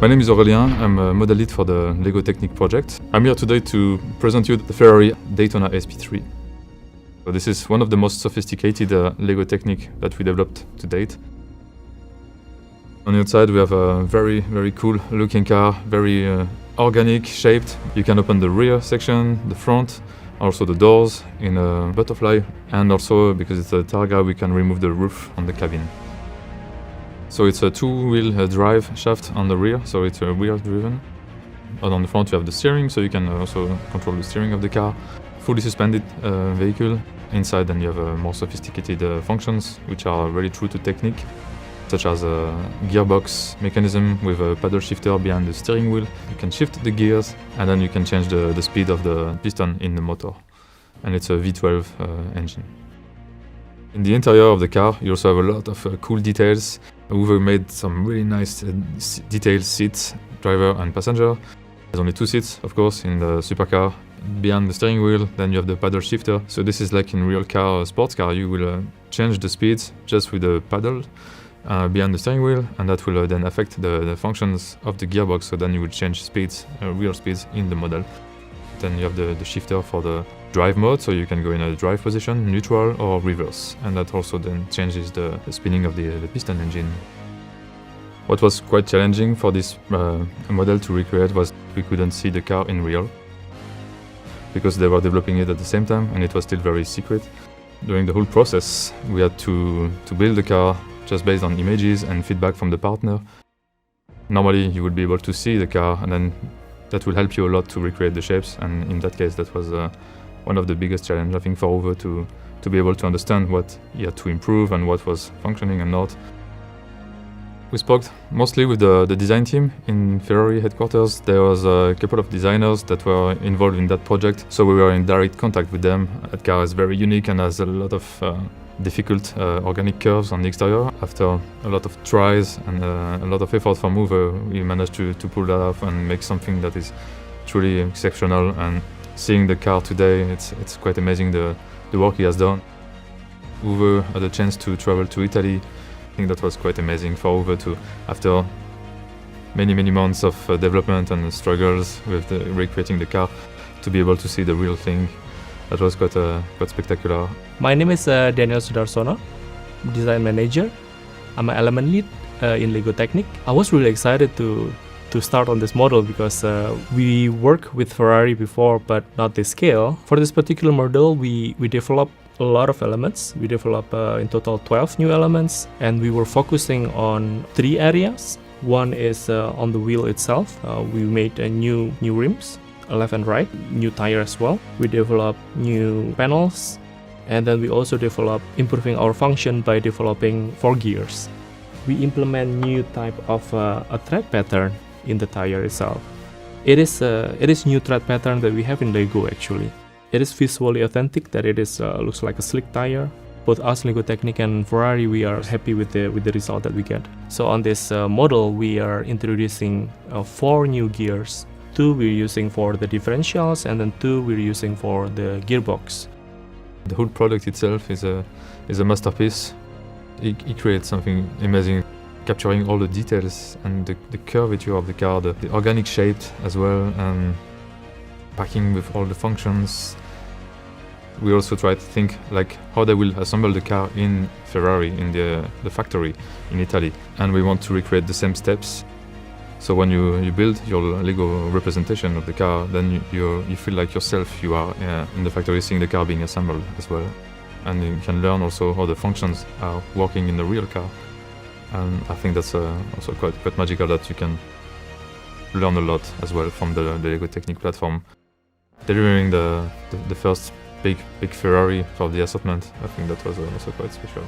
My name is Aurélien. I'm a model lead for the LEGO Technic project. I'm here today to present you the Ferrari Daytona SP3. So this is one of the most sophisticated LEGO Technic that we developed to date. On the outside we have a very cool looking car, very organic shaped. You can open the rear section, the front, also the doors in a butterfly, and also because it's a Targa we can remove the roof on the cabin. So it's a two-wheel drive shaft on the rear, so it's rear driven. And on the front you have the steering, so you can also control the steering of the car. Fully suspended vehicle. Inside then you have more sophisticated functions which are really true to Technic, such as a gearbox mechanism with a paddle shifter behind the steering wheel. You can shift the gears and then you can change the speed of the piston in the motor. And it's a V12 engine. In the interior of the car you also have a lot of cool details. We've made some really nice detailed seats, driver and passenger. There's only two seats, of course, in the supercar. Behind the steering wheel, then you have the paddle shifter. So this is like in real car, sports car, you will change the speeds just with the paddle behind the steering wheel, and that will then affect the functions of the gearbox. So then you will change speeds, real speeds in the model. Then you have the shifter for the drive mode, so you can go in a drive position, neutral or reverse, and that also then changes the spinning of the piston engine. What was quite challenging for this model to recreate was we couldn't see the car in real, because they were developing it at the same time and it was still very secret. During the whole process we had to build the car just based on images and feedback from the partner. Normally you would be able to see the car and then that will help you a lot to recreate the shapes, and in that case that was one of the biggest challenges I think for Uwe to be able to understand what he had to improve and what was functioning and not. We spoke mostly with the design team in Ferrari headquarters. There was a couple of designers that were involved in that project, so we were in direct contact with them. That car is very unique and has a lot of difficult organic curves on the exterior. After a lot of tries and a lot of effort from Uwe, we managed to pull that off and make something that is truly exceptional. And seeing the car today, it's quite amazing the work he has done. Uwe had a chance to travel to Italy. I think that was quite amazing for Uwe to, after many months of development and struggles with recreating the car, to be able to see the real thing. That was quite spectacular. My name is Daniel Sudarsono, design manager. I'm an element lead in LEGO Technic. I was really excited to start on this model because we worked with Ferrari before, but not this scale. For this particular model, we developed a lot of elements. We developed in total 12 new elements, and we were focusing on 3 areas. One is on the wheel itself. We made new rims, left and right, new tire as well. We developed new panels, and then we also developed improving our function by developing 4 gears. We implement new type of a tread pattern in the tire itself. It is new tread pattern that we have in LEGO actually. It is visually authentic, that it is looks like a slick tire. Both us, LEGO Technic and Ferrari, we are happy with the result that we get. So on this model, we are introducing 4 new gears. 2 we're using for the differentials, and then 2 we're using for the gearbox. The whole product itself is a masterpiece. It creates something amazing, capturing all the details and the curvature of the car, the organic shape as well, and packing with all the functions. We also try to think like how they will assemble the car in Ferrari, in the factory in Italy, and we want to recreate the same steps. So when you build your LEGO representation of the car, then you feel like yourself you are in the factory seeing the car being assembled as well. And you can learn also how the functions are working in the real car. And I think that's also quite magical that you can learn a lot as well from the LEGO Technic platform. Delivering the first big Ferrari for the assortment, I think that was also quite special.